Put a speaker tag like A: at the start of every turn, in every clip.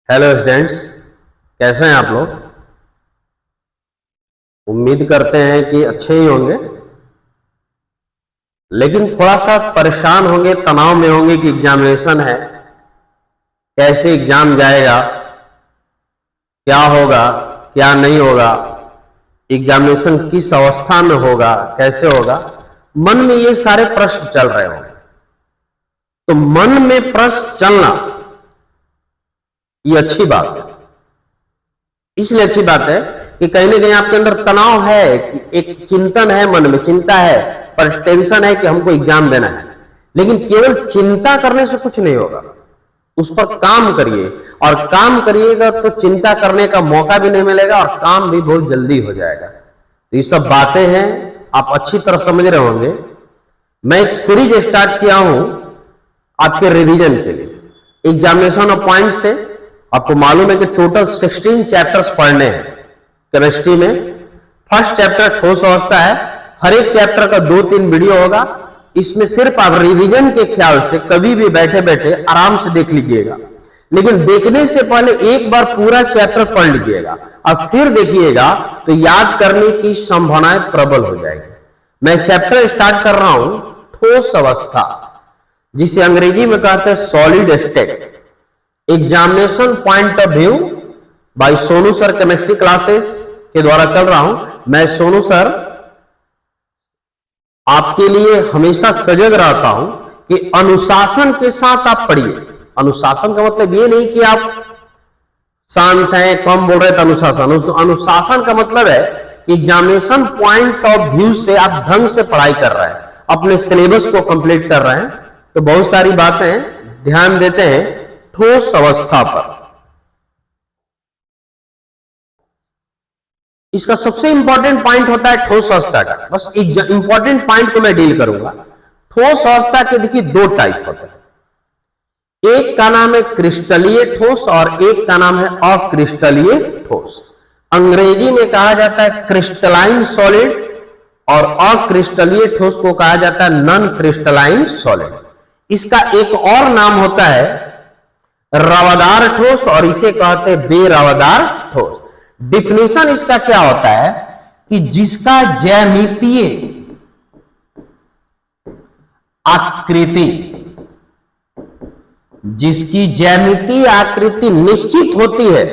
A: Hello students, कैसे हैं आप लोग। उम्मीद करते हैं कि अच्छे ही होंगे, लेकिन थोड़ा सा परेशान होंगे, तनाव में होंगे कि एग्जामिनेशन है, कैसे एग्जाम जाएगा, क्या होगा, क्या नहीं होगा, एग्जामिनेशन किस अवस्था में होगा, कैसे होगा। मन में ये सारे प्रश्न चल रहे होंगे। तो मन में प्रश्न चलना ये अच्छी बात है। इसलिए अच्छी बात है कि कहीं ना कहीं आपके अंदर तनाव है, कि एक चिंतन है, मन में चिंता है, पर टेंशन है कि हमको एग्जाम देना है। लेकिन केवल चिंता करने से कुछ नहीं होगा, उस पर काम करिए, और काम करिएगा तो चिंता करने का मौका भी नहीं मिलेगा और काम भी बहुत जल्दी हो जाएगा। तो ये सब बातें हैं, आप अच्छी तरह समझ रहे होंगे। मैं एक सीरीज स्टार्ट किया हूं आपके रिवीजन के लिए, एग्जामिनेशन ऑफ पॉइंट से। आपको मालूम है कि टोटल 16 चैप्टर्स पढ़ने हैं केमिस्ट्री में। फर्स्ट चैप्टर ठोस अवस्था है। हर एक चैप्टर का 2-3 वीडियो होगा। इसमें सिर्फ आप रिवीजन के ख्याल से कभी भी बैठे बैठे आराम से देख लीजिएगा, लेकिन देखने से पहले एक बार पूरा चैप्टर पढ़ लीजिएगा और फिर देखिएगा, तो याद करने की संभावनाएं प्रबल हो जाएगी। मैं चैप्टर स्टार्ट कर रहा हूं ठोस अवस्था, जिसे अंग्रेजी में कहते हैं solid state. Examination point of view bye Sonu sir chemistry classes के द्वारा चल रहा हूं। मैं सोनू सर आपके लिए हमेशा सजग रहता हूं कि अनुशासन के साथ आप पढ़िए। अनुशासन का मतलब ये नहीं कि आप शांत हैं, कम बोल रहे तो अनुशासन। अनुशासन का मतलब है कि एग्जामिनेशन पॉइंट ऑफ व्यू से आप ढंग से पढ़ाई कर रहे हैं, अपने सिलेबस को कंप्लीट कर रहे हैं। तो बहुत सारी बातें ध्यान देते हैं ठोस अवस्था पर। इसका सबसे इंपॉर्टेंट पॉइंट होता है ठोस अवस्था का। बस एक इंपॉर्टेंट पॉइंट को मैं डील करूंगा। ठोस अवस्था के देखिए 2 टाइप होते हैं। एक का नाम है क्रिस्टलीय ठोस और एक का नाम है अक्रिस्टलीय ठोस। अंग्रेजी में कहा जाता है क्रिस्टलाइन सॉलिड और अक्रिस्टलीय ठोस को कहा जाता है नॉन क्रिस्टलाइन सॉलिड। इसका एक और नाम होता है रवादार ठोस और इसे कहते हैं बेरवादार ठोस। डिफिनेशन इसका क्या होता है कि जिसका ज्यामितीय आकृति, जिसकी ज्यामितीय आकृति निश्चित होती है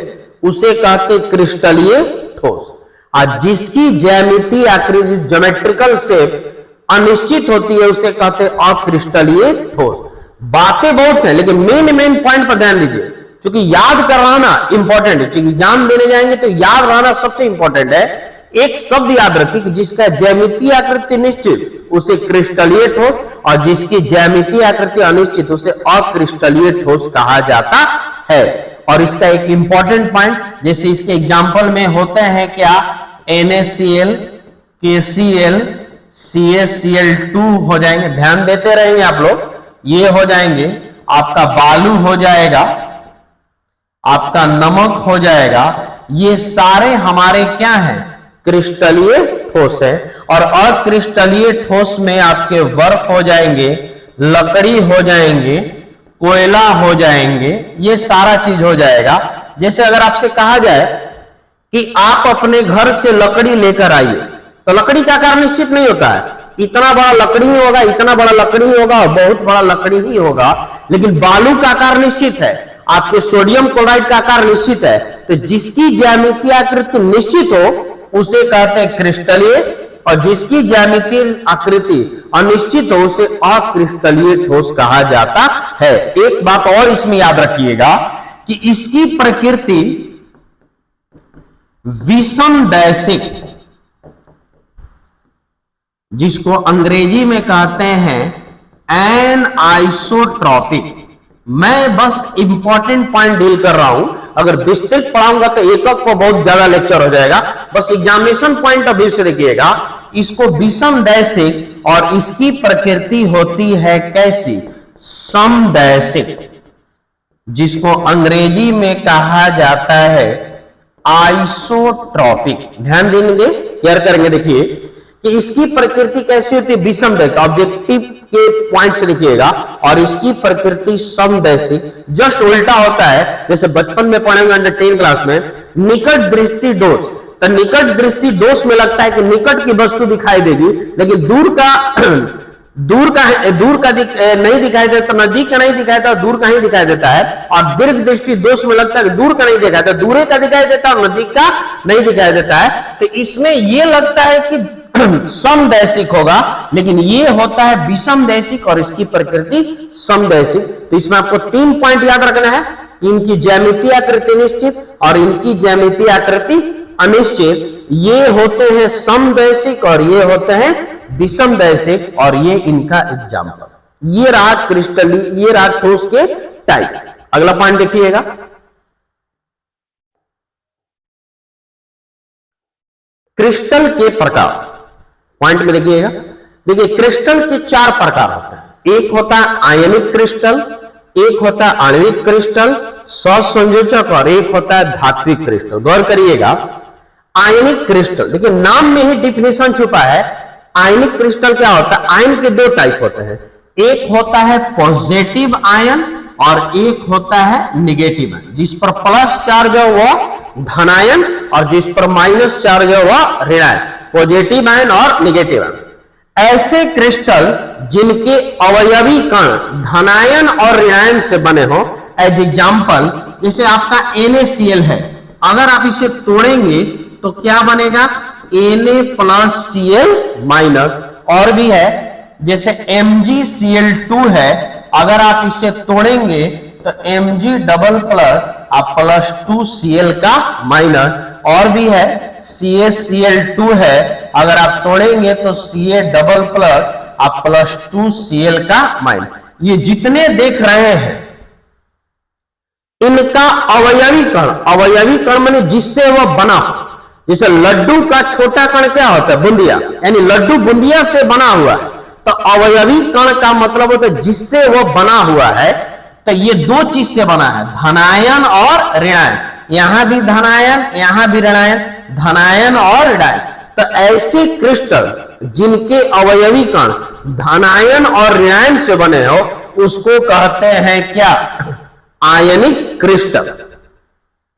A: उसे कहते क्रिस्टलीय ठोस, और जिसकी ज्यामितीय आकृति ज्योमेट्रिकल शेप अनिश्चित होती है उसे कहते अक्रिस्टलीय ठोस। बातें बहुत हैं, लेकिन मेन पॉइंट पर ध्यान दीजिए, क्योंकि याद करवाना इंपॉर्टेंट है। क्योंकि एग्जाम देने जाएंगे तो याद रहना सबसे इंपॉर्टेंट है। एक शब्द याद रखिए कि जिसका ज्यामितीय आकृति निश्चित उसे क्रिस्टलीय ठोस, और जिसकी ज्यामितीय आकृति अनिश्चित उसे अक्रिस्टलीय ठोस कहा जाता है। और इसका एक इंपॉर्टेंट पॉइंट, जैसे इसके एग्जाम्पल में होते हैं क्या, NaCl, KCl, CaCl2 हो जाएंगे। ध्यान देते रहेंगे आप लोग, ये हो जाएंगे। आपका बालू हो जाएगा, आपका नमक हो जाएगा। ये सारे हमारे क्या हैं, क्रिस्टलीय ठोस है। और अक्रिस्टलीय ठोस में आपके बर्फ हो जाएंगे, लकड़ी हो जाएंगे, कोयला हो जाएंगे, ये सारा चीज हो जाएगा। जैसे अगर आपसे कहा जाए कि आप अपने घर से लकड़ी लेकर आइए, तो लकड़ी का आकार निश्चित नहीं होता है। इतना बड़ा लकड़ी ही होगा, इतना बड़ा लकड़ी ही होगा, बहुत बड़ा लकड़ी ही होगा, लेकिन बालू का आकार निश्चित है, आपके सोडियम क्लोराइड का आकार निश्चित है। तो जिसकी ज्यामितीय आकृति निश्चित हो उसे कहते हैं क्रिस्टलीय, और जिसकी ज्यामितीय आकृति अनिश्चित हो उसे अक्रिस्टलीय ठोस कहा जाता है। एक बात और इसमें याद रखिएगा कि इसकी प्रकृति विषमदैशिक, जिसको अंग्रेजी में कहते हैं एनआइसोट्रॉपिक। मैं बस इंपॉर्टेंट पॉइंट डील कर रहा हूं। अगर विस्तृत पढ़ाऊंगा तो एकक को बहुत ज्यादा लेक्चर हो जाएगा। बस एग्जामिनेशन पॉइंट ऑफ व्यू से देखिएगा, इसको विषमदैशिक, और इसकी प्रकृति होती है कैसी, समदैशिक, जिसको अंग्रेजी में कहा जाता है आइसोट्रॉपिक। ध्यान देंगे, क्लियर करेंगे। देखिए कि इसकी प्रकृति कैसी होती है, विषमदैशिक। ऑब्जेक्टिव के पॉइंट से लिखिएगा, और इसकी प्रकृति समदैशिक। जस्ट उल्टा होता है, जैसे बचपन में पढ़ेंगे अंडर 10 क्लास में, निकट दृष्टि दोष। तो निकट दृष्टि दोष में लगता है कि निकट की वस्तु दिखाई देगी, लेकिन दूर का नहीं दिखाई देता, नजदीक का नहीं दिखाई देता, दूर का ही दिखाई देता है। और दीर्घ दृष्टि दोष में लगता है कि दूर का नहीं दिखाई देता, दूर का दिखाई देता और नजदीक का नहीं दिखाई देता है। तो इसमें यह लगता है कि समदैशिक होगा, लेकिन ये होता है विषमदैशिक और इसकी प्रकृति समदैशिक। तो इसमें आपको 3 पॉइंट याद रखना है, इनकी ज्यामितीय आकृति निश्चित और इनकी ज्यामितीय आकृति अनिश्चित। ये होते हैं समदैशिक और ये होते हैं विषमदैशिक, और ये इनका एग्जाम्पल। ये रहा क्रिस्टल, ये रहा ठोस के टाइप। अगला पॉइंट देखिएगा, क्रिस्टल के प्रकार। पॉइंट में देखिएगा, देखिए क्रिस्टल के 4 प्रकार होते हैं। एक होता है आयनिक क्रिस्टल, एक होता है आणविक क्रिस्टल, सहसंयोजक, और एक होता है धात्विक क्रिस्टल। गौर करिएगा, आयनिक क्रिस्टल, देखिए नाम में ही डिफिनेशन छुपा है। आयनिक क्रिस्टल क्या होता है? आयन के 2 टाइप होते हैं, एक होता है पॉजिटिव आयन और एक होता है निगेटिव आयन। जिस पर प्लस चार्ज है वह धनायन और जिस पर माइनस चार्ज है वह ऋणायन, पॉजिटिव आयन और निगेटिव आयन। ऐसे क्रिस्टल जिनके अवयवी कण धनायन और ऋणायन से बने हो, एज एग्जाम्पल जैसे आपका NaCl है, अगर आप इसे तोड़ेंगे तो क्या बनेगा? Na+Cl-। और भी है, जैसे MgCl2 है, अगर आप इसे तोड़ेंगे तो Mg++ आप +2Cl का माइनस। और भी है, CaCl2 है, अगर आप तोड़ेंगे तो Ca++ आप +2Cl का माइनस। ये जितने देख रहे हैं इनका अवयवी कण माने जिससे वह बना हो। जैसे लड्डू का छोटा कण क्या होता है? बूंदिया, यानी लड्डू बूंदिया से बना हुआ है। तो अवयवी कण का मतलब होता है जिससे वह बना हुआ है। तो ये 2 चीज से बना है, धनायन और ऋणायन। यहां भी धनायन, यहां भी ऋणायन, धनायन और ऋणायन। तो ऐसे क्रिस्टल जिनके अवयवी कण धनायन और ऋणायन से बने हो, उसको कहते हैं क्या? आयनिक क्रिस्टल।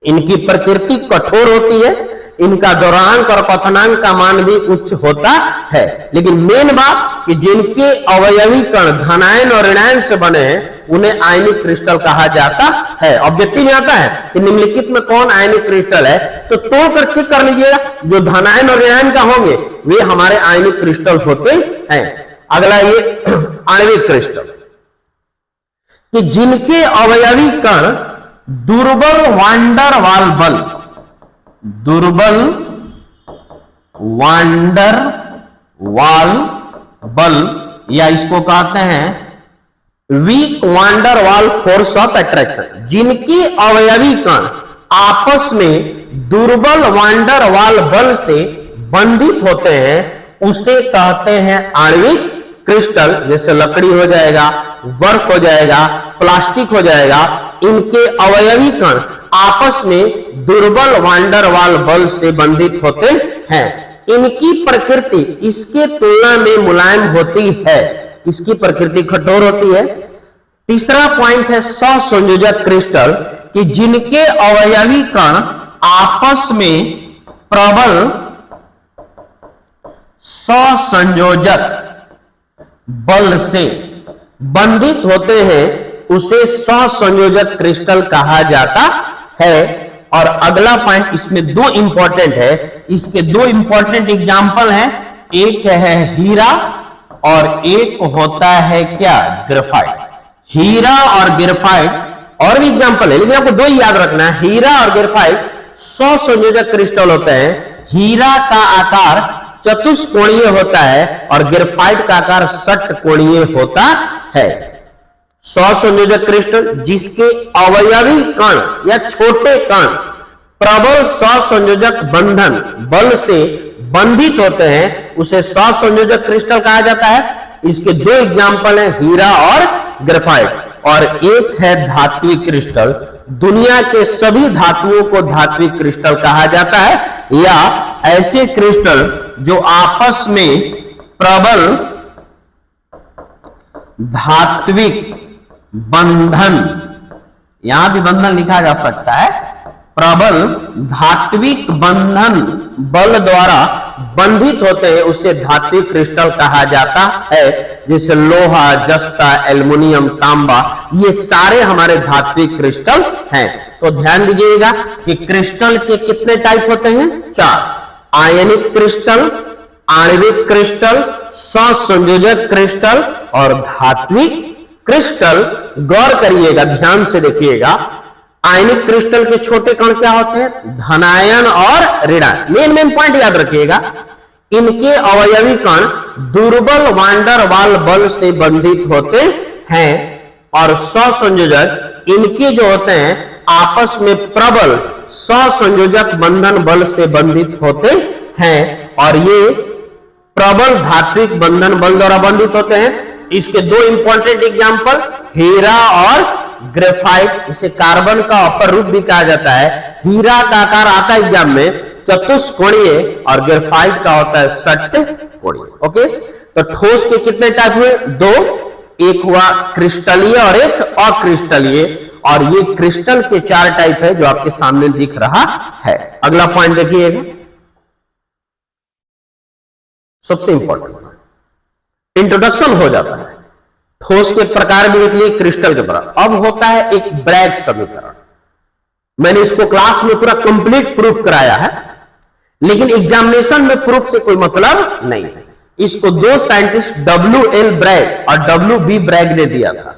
A: इनकी प्रकृति कठोर होती है, इनका द्रव्यांक और क्वथनांक का मान भी उच्च होता है। लेकिन मेन बात कि जिनके अवयवी कण धनायन और ऋणायन से बने हैं उन्हें आयनिक क्रिस्टल कहा जाता है। ऑब्जेक्टिव में आता है कि निम्नलिखित में कौन आयनिक क्रिस्टल है, तो तोड़कर चेक कर लीजिएगा, जो धनायन और ऋणायन का होंगे वे हमारे आयनिक क्रिस्टल होते हैं। अगला ये आणविक क्रिस्टल, कि जिनके अवयवी कण दुर्बल वांडर वाल बल, दुर्बल वांडर वाल बल, या इसको कहते हैं weak van der Waals force of attraction. जिनकी अवयवी कण आपस में दुर्बल वांडर वाल बल से बंधित होते हैं उसे कहते हैं आणविक क्रिस्टल। जैसे लकड़ी हो जाएगा, बर्फ हो जाएगा, प्लास्टिक हो जाएगा, इनके अवयवी कण आपस में दुर्बल वांडर वाल बल से बंधित होते हैं। इनकी प्रकृति इसके तुलना में मुलायम होती है, इसकी प्रकृति कठोर होती है। तीसरा पॉइंट है सहसंयोजक क्रिस्टल, कि जिनके अवयवी कण आपस में प्रबल सहसंयोजक बल से बंधित होते हैं, उसे सहसंयोजक क्रिस्टल कहा जाता है। और अगला पॉइंट इसमें 2 इंपॉर्टेंट है, इसके 2 इंपॉर्टेंट एग्जाम्पल हैं, एक है हीरा और एक होता है क्या? ग्रेफाइट। हीरा और ग्रेफाइट और भी एग्जाम्पल है, लेकिन आपको 2 ही याद रखना है, हीरा और ग्रेफाइट सहसंयोजक क्रिस्टल होते हैं। हीरा का आकार चतुष्कोणीय होता है और ग्रेफाइट का आकार षटकोणीय होता है। सहसंयोजक क्रिस्टल जिसके अवयवी कण या छोटे कण प्रबल सहसंयोजक बंधन बल से बंधित होते हैं, उसे सहसंयोजक क्रिस्टल कहा जाता है। इसके 2 एग्जाम्पल हैं, हीरा और ग्रेफाइट। और एक है धात्विक क्रिस्टल। दुनिया के सभी धातुओं को धात्विक क्रिस्टल कहा जाता है, या ऐसे क्रिस्टल जो आपस में प्रबल धात्विक बंधन, यहां भी बंधन लिखा जा सकता है, प्रबल धात्विक बंधन बल द्वारा बंधित होते हैं, उसे धात्विक क्रिस्टल कहा जाता है। जैसे लोहा, जस्ता, एल्युमिनियम, तांबा, ये सारे हमारे धात्विक क्रिस्टल हैं। तो ध्यान दीजिएगा कि क्रिस्टल के कितने टाइप होते हैं? 4। आयनिक क्रिस्टल, आणविक क्रिस्टल, सहसंयोजक क्रिस्टल और धात्विक क्रिस्टल। गौर करिएगा, ध्यान से देखिएगा। आयनिक क्रिस्टल के छोटे कण क्या होते हैं? धनायन और ऋणायन। मेन पॉइंट याद रखिएगा, इनके अवयवी कण दुर्बल वांडर वाल बल से बंधित होते हैं और सहसंयोजक इनके जो होते हैं आपस में प्रबल सहसंयोजक बंधन बल से बंधित होते हैं और ये प्रबल धात्विक बंधन बल द्वारा बंधित होते हैं। इसके 2 इंपॉर्टेंट एग्जांपल, हीरा और ग्रेफाइट। इसे कार्बन का अपर रूप भी कहा जाता है। हीरा का आकार आता है एग्जाम में चतुष्कोणीय और ग्रेफाइट का होता है षट्कोणीय। ओके, तो ठोस के कितने टाइप हुए? 2। एक हुआ क्रिस्टलीय और एक अक्रिस्टलीय, और ये क्रिस्टल के 4 टाइप है जो आपके सामने दिख रहा है। अगला पॉइंट देखिएगा, सबसे इंपॉर्टेंट इंट्रोडक्शन हो जाता है। ठोस के प्रकार भी देख लिए, क्रिस्टल के प्रकार। अब होता है एक ब्रैग समीकरण। मैंने इसको क्लास में पूरा कंप्लीट प्रूफ कराया है, लेकिन एग्जामिनेशन में प्रूफ से कोई मतलब नहीं है। इसको 2 साइंटिस्ट WL ब्रैग और WB ब्रैग ने दिया था,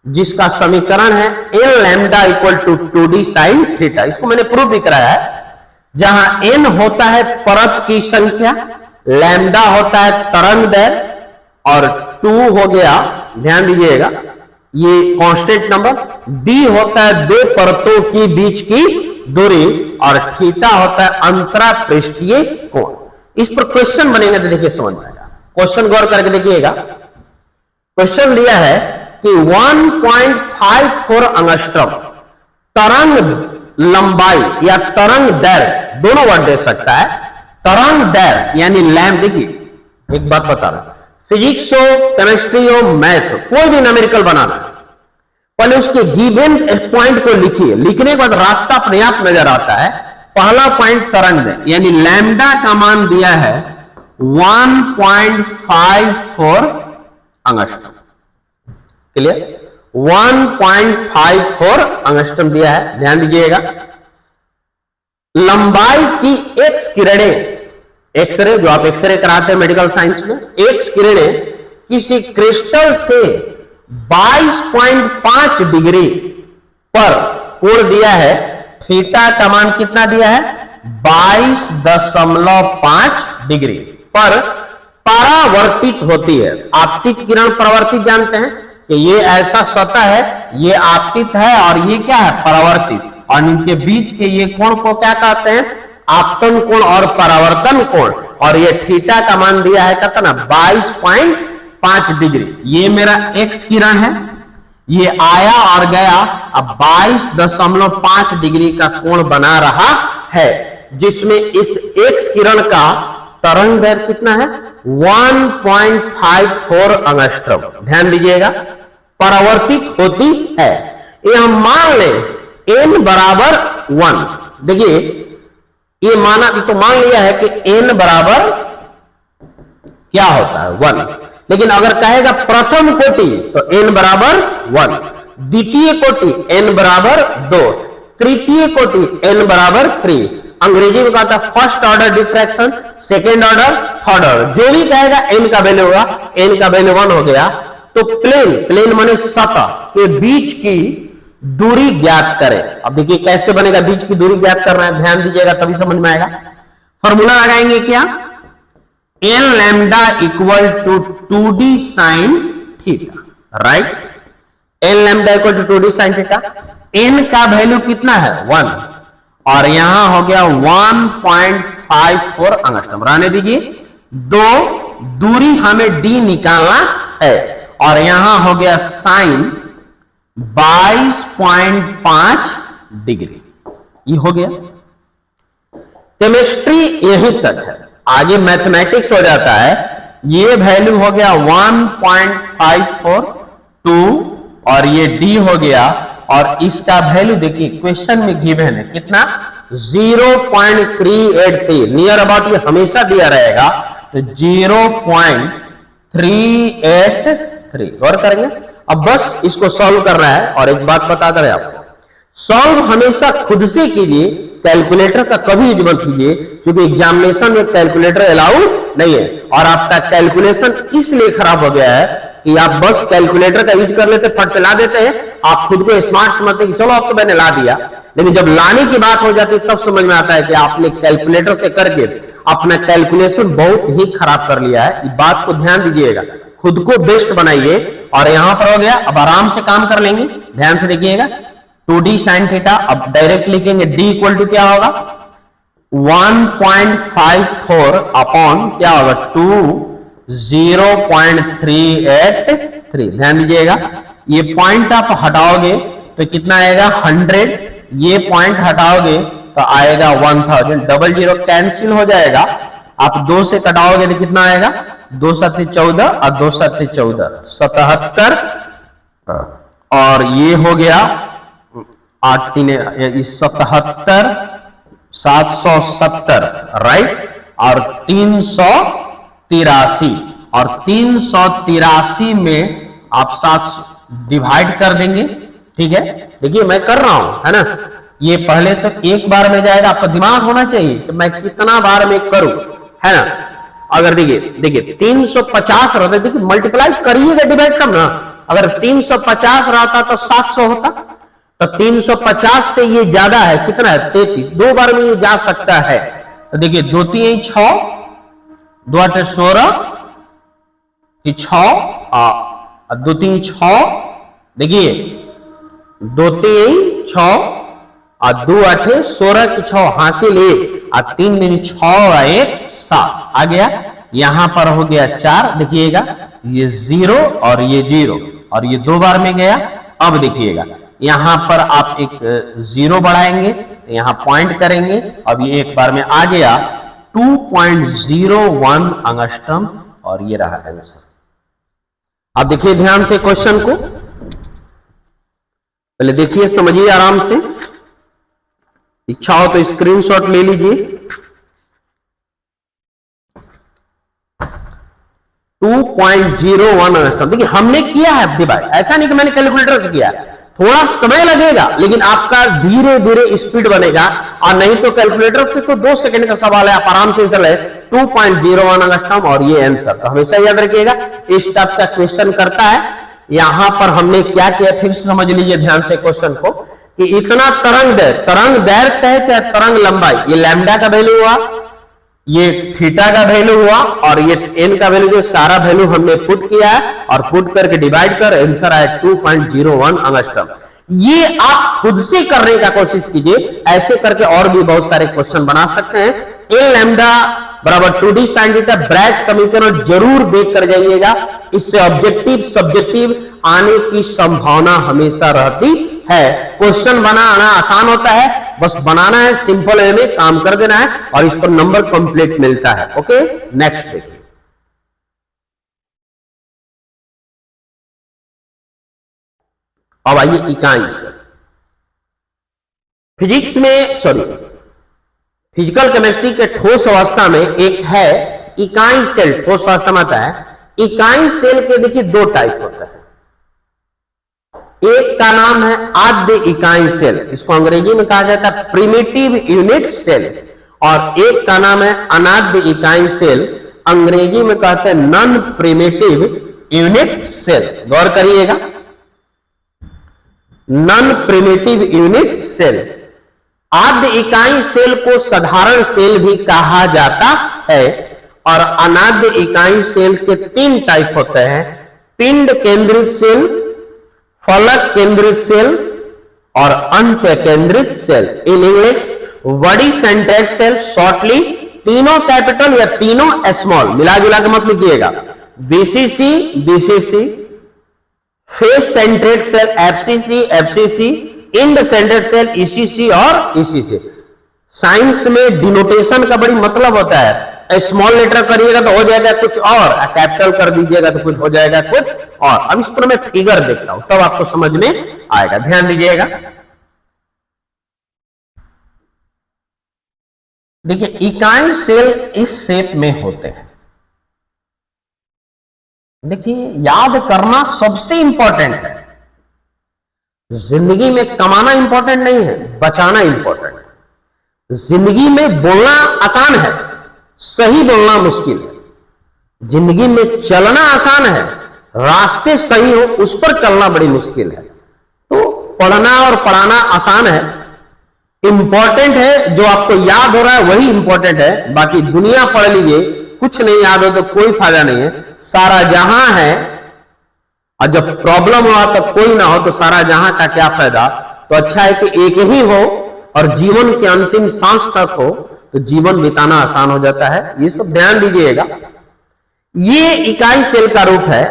A: जिसका समीकरण है L lambda equal to 2D sine theta. इसको मैंने प्रूफ भी कराया है, जहां N होता है परत की संख्या, लैम्डा होता है तरंग दैर्घ्य और 2 हो गया, ध्यान दीजिएगा, ये कांस्टेंट नंबर, D होता है 2 परतों के बीच की दूरी और थीटा होता है अंतरापृष्ठीय कोण। इस पर क्वेश्चन बनेगा तो देखिए समझ आएगा। क्वेश्चन गौर करके देखिएगा। क्वेश्चन दिया है कि 1.54 एंगस्ट्रॉम तरंग लंबाई या तरंग दैर्घ्य, दोनों वर्ड दे सकता है। तरंग दैर्घ्य यानी लैम्ब, देखिए एक बात बता रहा, फिजिक्स हो, केमिस्ट्री हो, मैथ हो, कोई भी न्यूमेरिकल बनाना है, पहले उसके गिवन पॉइंट को लिखिए। लिखने के बाद रास्ता अपने आप नजर आता है। पहला पॉइंट तरंग दैर्घ्य यानी लैम्डा का मान दिया है 1.54 एंगस्ट्रॉम। क्लियर? 1.54 एंगस्ट्रॉम दिया है, ध्यान दीजिएगा। लंबाई की एक्स किरणें, एक्सरे जो आप एक्सरे कराते हैं मेडिकल साइंस में, एक्स किरणें किसी क्रिस्टल से 22.5 डिग्री पर कोण दिया है। थीटा का मान कितना दिया है? 22.5 डिग्री पर परावर्तित होती है। आपतित किरण परावर्तित जानते हैं कि ये ऐसा सतह है, ये आपतित है और ये क्या है? परावर्तित। और इनके बीच के ये कोण को क्या कहते हैं? आपतन कोण और परावर्तन कोण। और ये थीटा का मान दिया है कितना? 22.5 डिग्री। ये मेरा एक्स किरण है, ये आया और गया, अब 22.5 डिग्री का कोण बना रहा है, जिसमें इस एक्स किरण का तरंग दैर्घ्य कितना है? 1.54 एंगस्ट्रॉम। ध्यान दीजिएगा, परावर्तित होती है। ये हम मान लें n बराबर 1। देखिए ये माना तो मान लिया है कि n बराबर क्या होता है? 1। लेकिन अगर कहेगा प्रथम कोटि तो n बराबर 1, द्वितीय कोटि n बराबर 2, तृतीय कोटि n बराबर 3। अंग्रेजी में कहता है first order diffraction, second order, third order. जो भी कहेगा n का वैल्यू होगा, n का वैल्यू 1 हो गया। तो प्लेन माने सतह के बीच की दूरी ज्ञात करें। अब देखिए कैसे बनेगा, बीच की दूरी ज्ञात करना है, ध्यान दीजिएगा तभी समझ में आएगा। फॉर्मूला लगाएंगे क्या? L lambda equal to 2D sine theta, right? L lambda equal to 2D sine theta. n का वैल्यू कितना है? 1, और यहां हो गया 1.54 एंगस्ट्रॉम। रहने दीजिए, 2 दूरी हमें d निकालना है, और यहां हो गया साइन 22.5 डिग्री। ये हो गया। केमिस्ट्री यहीं तक है, आगे मैथमेटिक्स हो जाता है। ये वैल्यू हो गया 1.542 और ये डी हो गया, और इसका वैल्यू देखिए क्वेश्चन में गिवन है कितना 0.383, नियर अबाउट ये हमेशा दिया रहेगा, तो 0.383 गौर करेंगे। अब बस इसको सॉल्व करना है, और एक बात बता दे आपको, सॉल्व हमेशा खुद से कीजिए, कैलकुलेटर का कभी यूज मत कीजिए, क्योंकि एग्जामिनेशन में कैलकुलेटर अलाउड नहीं है। और आपका कैलकुलेशन इसलिए खराब हो गया है कि आप बस कैलकुलेटर का यूज कर लेते, फट से ला देते हैं, आप खुद को स्मार्ट समझते कि चलो अब तो मैंने ला दिया, लेकिन जब लाने की बात हो जाती है तब समझ में आता है कि आपने कैलकुलेटर से करके अपना कैलकुलेशन बहुत ही खराब कर लिया है। इस बात को ध्यान दीजिएगा, खुद को बेस्ट बनाइए। और यहां पर हो गया, अब आराम से काम कर लेंगे, ध्यान से देखिएगा। 2d sin थीटा, अब डायरेक्ट लिखेंगे d इक्वल टू क्या होगा 1.54 अपॉन क्या होगा 2 0.383। ध्यान दीजिएगा, ये पॉइंट आप हटाओगे तो कितना आएगा 100, ये पॉइंट हटाओगे तो आएगा 1000, डबल जीरो कैंसिल हो जाएगा। आप 2 से कटाओगे तो कितना आएगा 2 7 14 और 2 7 14 77, और ये हो गया 8 3 77 770 राइट, और 383, और 383 में आप 7 डिवाइड कर देंगे, ठीक है। देखिए मैं कर रहा हूं, है ना, ये पहले तो एक बार में जाएगा, आपका दिमाग होना चाहिए कि मैं कितना बार में करूं, है ना। अगर देखिए 350 रहता, देखिए मल्टीप्लाई करिएगा डिवाइड कम ना, अगर 350 रहता तो 700 होता, तो 350 से ये ज्यादा है, कितना है 33, 2 बार में ये जा सकता है। तो देखिए 2 3 6, 2 8 16, 6 2 3 6, देखिए 2 3 6 और 2 8 16 की 6 हासिल 1 और 3 दिन 6 और 1 7 आ गया। यहां पर हो गया 4, देखिएगा ये 0 और ये 0 और ये 2 बार में गया। अब देखिएगा यहां पर आप एक 0 बढ़ाएंगे, यहां पॉइंट करेंगे, अब ये एक बार में आ गया 2.01 एंगस्ट्रॉम, और ये रहा आंसर। अब देखिए ध्यान से क्वेश्चन को, पहले देखिए समझिए आराम से, इच्छा हो तो स्क्रीनशॉट ले लीजिए। 2.01 एंगस्ट्रॉम, देखिए हमने किया है डिवाइड, ऐसा नहीं कि मैंने कैलकुलेटर से किया, थोड़ा समय लगेगा लेकिन आपका धीरे धीरे स्पीड बनेगा, और नहीं तो कैलकुलेटर से तो 2 सेकंड का सवाल है, आप आराम से चले 2.01 एंगस्ट्रॉम, और ये आंसर। तो हमेशा याद रखिएगा इस टाइप का क्वेश्चन करता है। यहां पर हमने क्या किया, फिर से समझ लीजिए ध्यान से क्वेश्चन को, कि इतना तरंग दैर्घ्य है चाहे तरंग लंबाई, ये लैम्डा का वैल्यू हुआ, ये थीटा का वैल्यू हुआ, और ये एन का वैल्यू, जो सारा वैल्यू हमने पुट किया है और पुट करके डिवाइड कर आंसर आया 2.01 एंगस्ट्रॉम। ये आप खुद से करने का कोशिश कीजिए, ऐसे करके और भी बहुत सारे क्वेश्चन बना सकते हैं। ए लैम्डा बराबर 2d sin थीटा ब्रैग समीकरण जरूर देख कर जाइएगा, इससे ऑब्जेक्टिव सब्जेक्टिव आने की संभावना हमेशा रहती है। क्वेश्चन बनाना आसान होता है, बस बनाना है, सिंपल वे में काम कर देना है, और इस पर नंबर कंप्लीट मिलता है। ओके, नेक्स्ट देखिए। अब आइए इकाई से, फिजिक्स में फिजिकल केमिस्ट्री के ठोस अवस्था में एक है इकाई सेल, ठोस अवस्था में आता है। इकाई सेल के देखिए 2 टाइप होता है, एक का नाम है आद्य इकाई सेल, इसको अंग्रेजी में कहा जाता है प्रिमिटिव यूनिट सेल, और एक का नाम है अनाद्य इकाई सेल, अंग्रेजी में कहते हैं नॉन प्रिमिटिव यूनिट सेल। गौर करिएगा, नॉन प्रिमिटिव यूनिट सेल। आद्य इकाई सेल को साधारण सेल भी कहा जाता है, और अनाद्य इकाई सेल के 3 टाइप होते हैं, पिंड केंद्रित सेल, फलक केंद्रित सेल और अंत केंद्रित cell. In English body centred cell, shortly तीनों कैपिटल या तीनों स्मॉल, मिला जुला के मत लिखिएगा। BCC, face centred cell FCC, end centred cell ECC और ईसीसी। साइंस में डिनोटेशन का बड़ी मतलब होता है, स्मॉल लेटर करिएगा तो हो जाएगा कुछ और, कैपिटल कर दीजिएगा तो कुछ हो जाएगा कुछ और। अब इस पर मैं फिगर देखता हूं तब आपको समझ में आएगा, ध्यान दीजिएगा। देखिए इकाई सेल इस शेप में होते हैं। देखिए याद करना सबसे इंपॉर्टेंट है, जिंदगी में कमाना इंपॉर्टेंट नहीं है, बचाना इंपॉर्टेंट है। जिंदगी में बोलना आसान है, सही बोलना मुश्किल है। जिंदगी में चलना आसान है, रास्ते सही हो उस पर चलना बड़ी मुश्किल है। तो पढ़ना और पढ़ाना आसान है, इंपॉर्टेंट है, जो आपको याद हो रहा है वही इंपॉर्टेंट है। बाकी दुनिया पढ़ लीजिए, कुछ नहीं याद हो तो कोई फायदा नहीं है। सारा जहां है और जब प्रॉब्लम हुआ तब कोई ना हो तो सारा जहां का क्या फायदा। तो अच्छा है कि एक ही हो और जीवन के अंतिम सांस तक हो, तो जीवन बिताना आसान हो जाता है। ये सब ध्यान दीजिएगा। ये इकाई सेल का रूप है।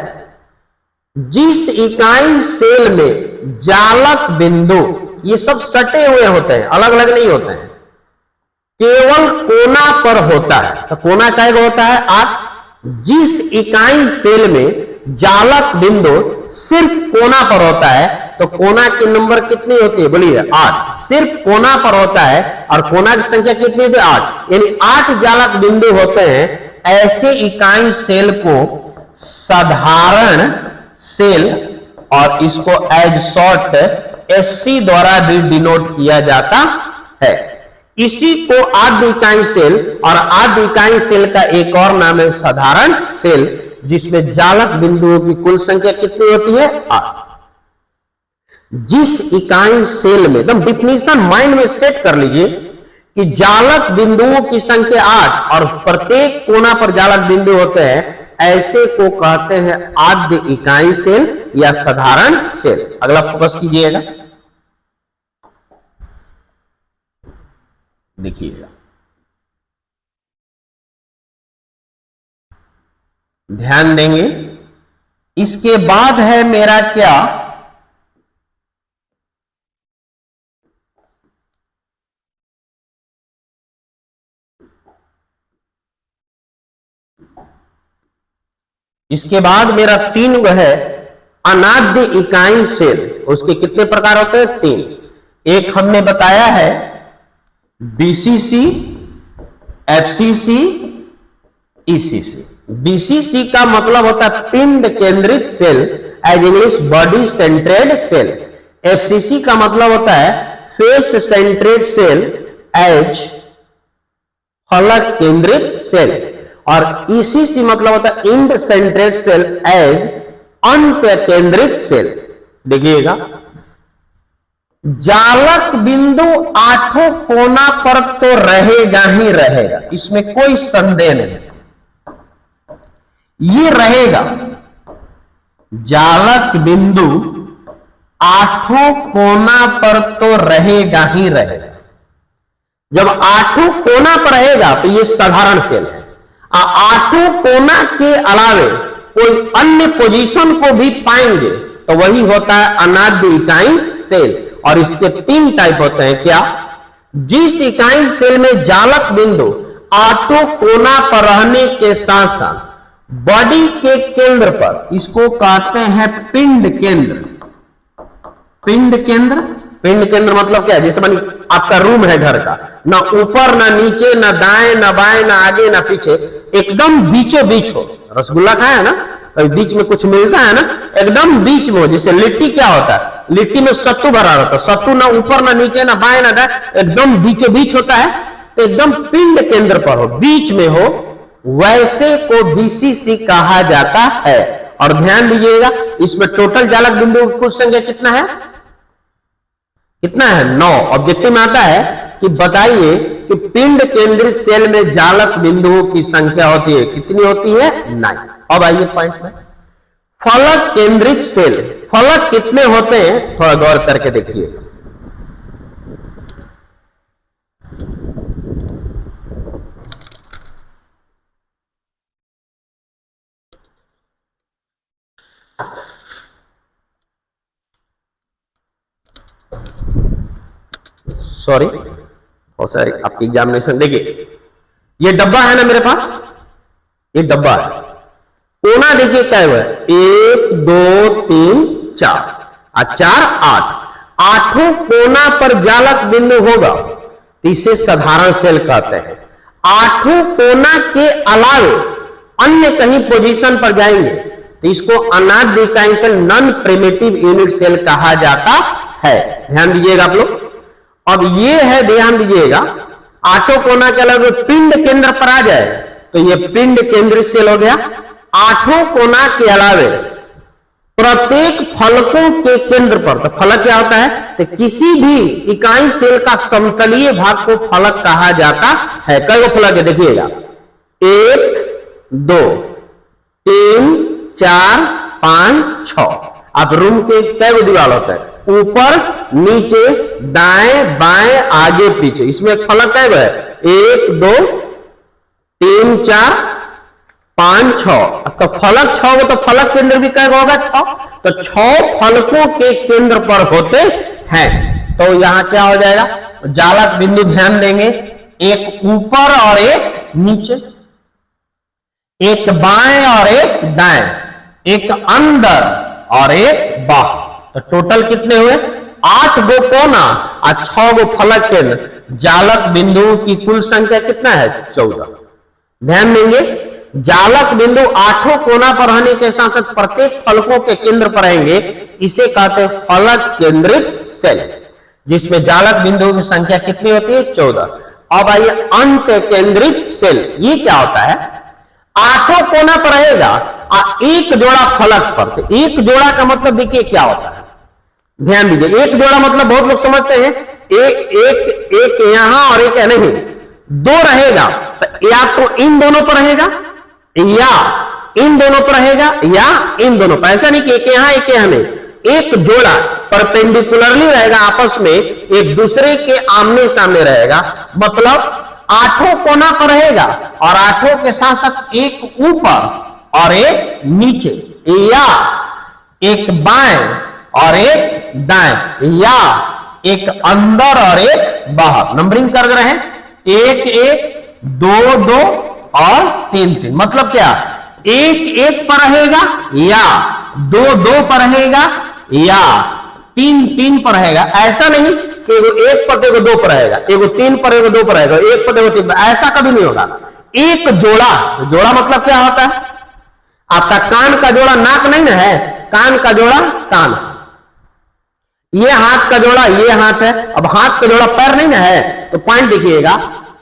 A: जिस इकाई सेल में जालक बिंदु, ये सब सटे हुए होते हैं, अलग अलग नहीं होते हैं, केवल कोना पर होता है। तो कोना क्या होता है? 8। जिस इकाई सेल में जालक बिंदु सिर्फ कोना पर होता है, तो कोना की नंबर कितनी होती है? बोलिए 8। सिर्फ कोना पर होता है और कोना की संख्या कितनी होती है? 8। यानी 8 जालक बिंदु होते हैं। ऐसे इकाई सेल को साधारण सेल और इसको एज शॉर्ट एससी द्वारा भी डिनोट किया जाता है। इसी को आद्य इकाई सेल, और आद्य इकाई सेल का एक और नाम है साधारण सेल, जिसमें जालक बिंदुओं की कुल संख्या कितनी होती है? 8। जिस इकाई सेल में, एकदम डिफिनीशन माइंड में सेट कर लीजिए कि जालक बिंदुओं की संख्या 8 और प्रत्येक कोना पर जालक बिंदु होते हैं, ऐसे को कहते हैं आद्य इकाई सेल या साधारण सेल। अगला फोकस कीजिएगा, देखिएगा, ध्यान देंगे। इसके बाद है मेरा क्या? इसके बाद मेरा 3 है अनाद्य इकाई सेल। उसके कितने प्रकार होते हैं? 3। एक हमने बताया है बीसीसी, एफसीसी, ईसीसी। बीसीसी का मतलब होता है पिंड केंद्रित cell, as English body centred cell. FCC का मतलब होता है फेस सेंट्रेड सेल, एज फलक केंद्रित सेल। और ईसीसी मतलब होता है इंड सेंट्रेड सेल, एज अंत केंद्रित सेल। देखिएगा, जालक बिंदु 8 कोना पर तो रहेगा ही रहेगा, इसमें कोई संदेह नहीं, ये रहेगा। जालक बिंदु 8 कोना पर तो रहेगा ही रहेगा। जब 8 कोना पर रहेगा तो ये साधारण सेल है। 8 कोना के अलावे कोई अन्य पोजीशन को भी पाएंगे तो वही होता है अनाद्य इकाई सेल। और इसके 3 टाइप होते हैं। क्या? जिस इकाई सेल में जालक बिंदु 8 कोना पर रहने के साथ साथ बॉडी के केंद्र पर, इसको कहते हैं पिंड केंद्र। पिंड केंद्र, पिंड केंद्र मतलब क्या है? जैसे मानिए आपका रूम है घर का, ना ऊपर ना नीचे ना दाएं ना बाएं ना आगे ना पीछे, एकदम बीचों बीच हो। रसगुल्ला खाया है ना, कभी बीच में कुछ मिलता है ना, एकदम बीच में हो। जैसे लिट्टी क्या होता है? लिट्टी में सत्तू भरा रहता है, सत्तू ना ऊपर ना नीचे ना बाएं ना दाएं, एकदम बीचों बीच होता है। तो एकदम पिंड केंद्र पर हो, बीच में हो, वैसे को बीसीसी कहा जाता है। और ध्यान दीजिएगा, इसमें टोटल जालक बिंदु की कुल संख्या कितना है? कितना है? 9। ऑब्जेक्टिव में आता है कि बताइए कि पिंड केंद्रित सेल में जालक बिंदुओं की संख्या होती है, कितनी होती है? 9। अब आइए पॉइंट में, फलक केंद्रित सेल। फलक कितने होते हैं? थोड़ा गौर करके देखिए। सॉरी, बहुत सारे आपकी एग्जामिनेशन। देखिए ये डब्बा है ना मेरे पास, ये डब्बा है, कोना देखिए क्या हुआ है, 1 2 3 4 और 4 8, आठों कोना पर जालक बिंदु होगा तो इसे साधारण सेल कहते हैं। आठों कोना के अलावे अन्य कहीं पोजीशन पर जाएंगे तो इसको अनादिकाई cell, non primitive unit cell कहा जाता है। ध्यान दीजिएगा आप लोग। अब ये है, ध्यान दीजिएगा, आठों कोना के अलावा पिंड केंद्र पर आ जाए तो ये पिंड केंद्रित सेल हो गया। आठों कोना के अलावे प्रत्येक फलकों के केंद्र पर, तो फलक क्या होता है, तो किसी भी इकाई सेल का समतलीय भाग को फलक कहा जाता है। कई फलक है देखिएगा, 1 2 3 4 5 6। अब रूम के कई दीवार होता है, ऊपर नीचे दाएं बाएं आगे पीछे, इसमें फलक कई है, 1 2 3 4 5 6। तो फलक 6 हो तो फलक केंद्र भी कई होगा, 6। तो 6 फलकों के केंद्र पर होते हैं। तो यहां क्या हो जाएगा, जालक बिंदु ध्यान देंगे, एक ऊपर और एक नीचे, एक बाएं और एक दाएं, एक अंदर और एक बाहर। तो टोटल कितने हुए, 8 गो कोना और 6 गो फलक केंद्र। जालक बिंदुओं की कुल संख्या कितना है, 14। ध्यान देंगे, जालक बिंदु आठों कोना पर रहने के साथ साथ प्रत्येक फलकों के केंद्र पर रहेंगे, इसे कहते हैं फलक केंद्रित सेल, जिसमें जालक बिंदुओं की संख्या कितनी होती है, 14। अब आइए अंत केंद्रित सेल, ये क्या होता है, आठों कोना पर रहेगा और एक जोड़ा फलक पर। तो एक जोड़ा का मतलब देखिए क्या होता है, ध्यान दीजिए, एक जोड़ा मतलब बहुत लोग समझते हैं एक यहां और एक नहीं, 2 रहेगा, तो या तो इन दोनों पर रहेगा या इन दोनों पर रहेगा या इन दोनों पर। ऐसा नहीं कि एक यहां एक यहां नहीं, एक जोड़ा परपेंडिकुलरली रहेगा, आपस में एक दूसरे के आमने सामने रहेगा। मतलब आठों कोना पर रहेगा और आठों के साथ साथ एक ऊपर और एक नीचे, या एक बाएं और एक दाएं, या एक अंदर और एक बाहर। नंबरिंग कर रहे हैं, 1 1 2 2 और 3 3। मतलब क्या, 1 1 पर रहेगा या 2 2 पर रहेगा या 3 3 पर रहेगा। ऐसा नहीं कि एगो 1 पर एगो 2 पर रहेगा, एगो 3 पर एगो 2 पर रहेगा, 1 पर एगो 3 पर, ऐसा कभी नहीं होगा। एक जोड़ा, जोड़ा मतलब क्या होता है, आपका कान का जोड़ा नाक नहीं ना है, कान का जोड़ा कान, ये हाथ का जोड़ा ये हाथ है। अब हाथ का जोड़ा पैर नहीं ना है, तो पॉइंट देखिएगा,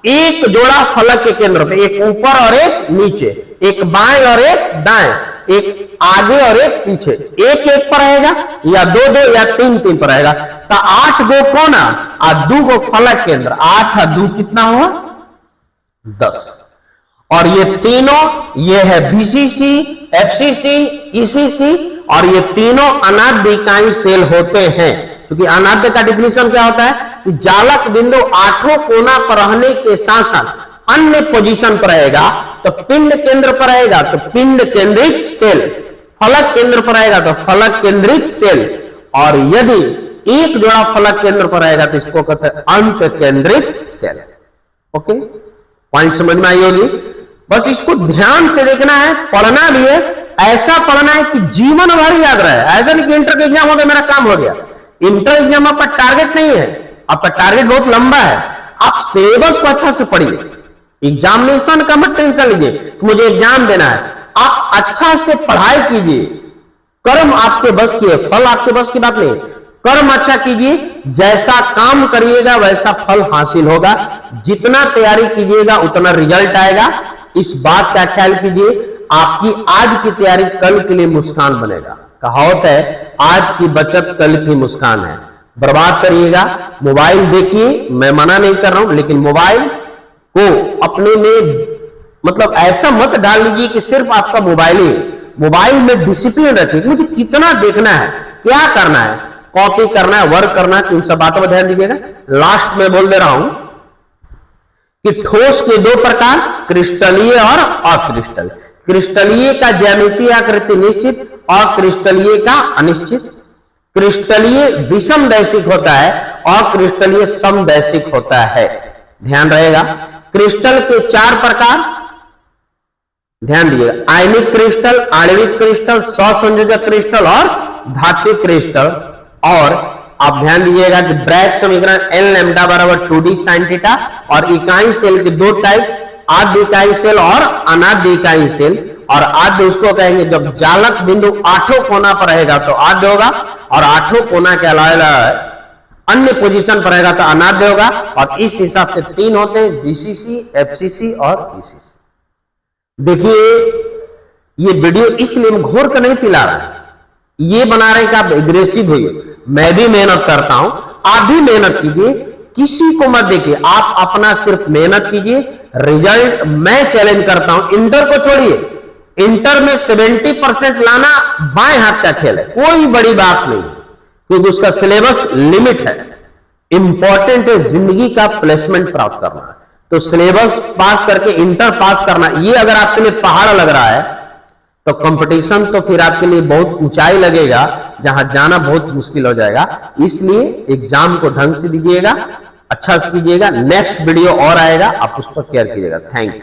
A: एक जोड़ा फलक के केंद्र पे, एक ऊपर और एक नीचे, एक बाएं और एक दाएं, एक आगे और एक पीछे, एक एक पर रहेगा या 2 2 या 3 3 पर रहेगा। तो 8 गो कोना और 2 गो फलक केंद्र, 8 और 2 कितना हुआ, 10। और ये तीनों, ये है बीसीसी, एफसीसी, ईसीसी, और ये तीनों अनाद्यकाई सेल होते हैं। क्योंकि अनाद्य का डिफिनेशन क्या होता है कि जालक बिंदु आठों कोना पर रहने के साथ साथ अन्य पोजीशन पर रहेगा। तो पिंड केंद्र पर रहेगा तो पिंड केंद्रित सेल, फलक केंद्र पर रहेगा तो फलक केंद्रित सेल, और यदि एक जोड़ा फलक केंद्र पर रहेगा तो इसको कहते हैं अंत केंद्रित सेल। ओके, पॉइंट समझ में आई होगी। बस इसको ध्यान से देखना है, पढ़ना भी है, ऐसा पढ़ना है कि जीवन भर याद रहे। ऐसा नहीं कि इंटर का एग्जाम हो गया मेरा काम हो गया। इंटर एग्जाम आपका टारगेट नहीं है, आपका टारगेट बहुत लंबा है। आप सिलेबस को अच्छा से पढ़िए, एग्जामिनेशन का मत टेंशन लीजिए मुझे एग्जाम देना है। आप अच्छा से पढ़ाई कीजिए, कर्म आपके बस की है, फल आपके बस की बात नहीं। कर्म अच्छा कीजिए, जैसा काम करिएगा वैसा फल हासिल होगा। जितना तैयारी कीजिएगा उतना रिजल्ट आएगा। इस बात का ख्याल कीजिए, आपकी आज की तैयारी कल के लिए मुस्कान बनेगा। कहावत है, आज की बचत कल की मुस्कान है। बर्बाद करिएगा, मोबाइल देखिए, मैं मना नहीं कर रहा हूं, लेकिन मोबाइल को अपने में मतलब ऐसा मत डाल लीजिए कि सिर्फ आपका मोबाइल ही। मोबाइल में डिसिप्लिन रखिए, मुझे कितना देखना है, क्या करना है, कॉपी करना है, वर्क करना है, इन सब बातों पर ध्यान दीजिएगा। लास्ट में बोल दे रहा हूं कि ठोस के 2 प्रकार, क्रिस्टलीय और अक्रिस्टल। क्रिस्टलीय का ज्यामितीय आकृति निश्चित, अक्रिस्टलीय का अनिश्चित। क्रिस्टलीय विषम दैशिक होता है, अक्रिस्टलीय समदैशिक होता है। ध्यान रहेगा। क्रिस्टल के 4 प्रकार ध्यान दीजिएगा, आयनिक क्रिस्टल, आणविक क्रिस्टल, सहसंयोजक क्रिस्टल और धात्विक क्रिस्टल। और आप ध्यान दीजिएगा कि ब्रैग समीकरण एल लैम्डा बराबर 2d sin थीटा, और इकाई सेल के 2 टाइप, आद्य इकाई सेल और अनाद्य इकाई सेल। और आद्य उसको कहेंगे जब जालक बिंदु 8 कोना पर रहेगा तो आद्य होगा, और 8 कोना के अलावा अन्य पोजीशन पर रहेगा तो अनाद्य होगा। और इस हिसाब से 3 होते हैं, बीसीसी, एफसीसी और ईसीसी। देखिए ये वीडियो इसलिए घोर कर नहीं पिला रहा है, ये बना रहे हैं कि आप एग्रेसिव होइए। मैं भी मेहनत करता हूं, आप भी मेहनत कीजिए, किसी को मत देखिए, आप अपना सिर्फ मेहनत कीजिए। रिजल्ट मैं चैलेंज करता हूं, इंटर को छोड़िए, इंटर में 70% लाना बाएं हाथ का खेल है, कोई बड़ी बात नहीं, क्योंकि उसका सिलेबस लिमिट है। इंपॉर्टेंट है जिंदगी का प्लेसमेंट प्राप्त करना, तो सिलेबस पास करके इंटर पास करना, ये अगर आपके लिए पहाड़ लग रहा है तो कंपटीशन तो फिर आपके लिए बहुत ऊंचाई लगेगा, जहां जाना बहुत मुश्किल हो जाएगा। इसलिए एग्जाम को ढंग से दीजिएगा, अच्छा से कीजिएगा। नेक्स्ट वीडियो और आएगा, आप उस पर केयर कीजिएगा। Thank you.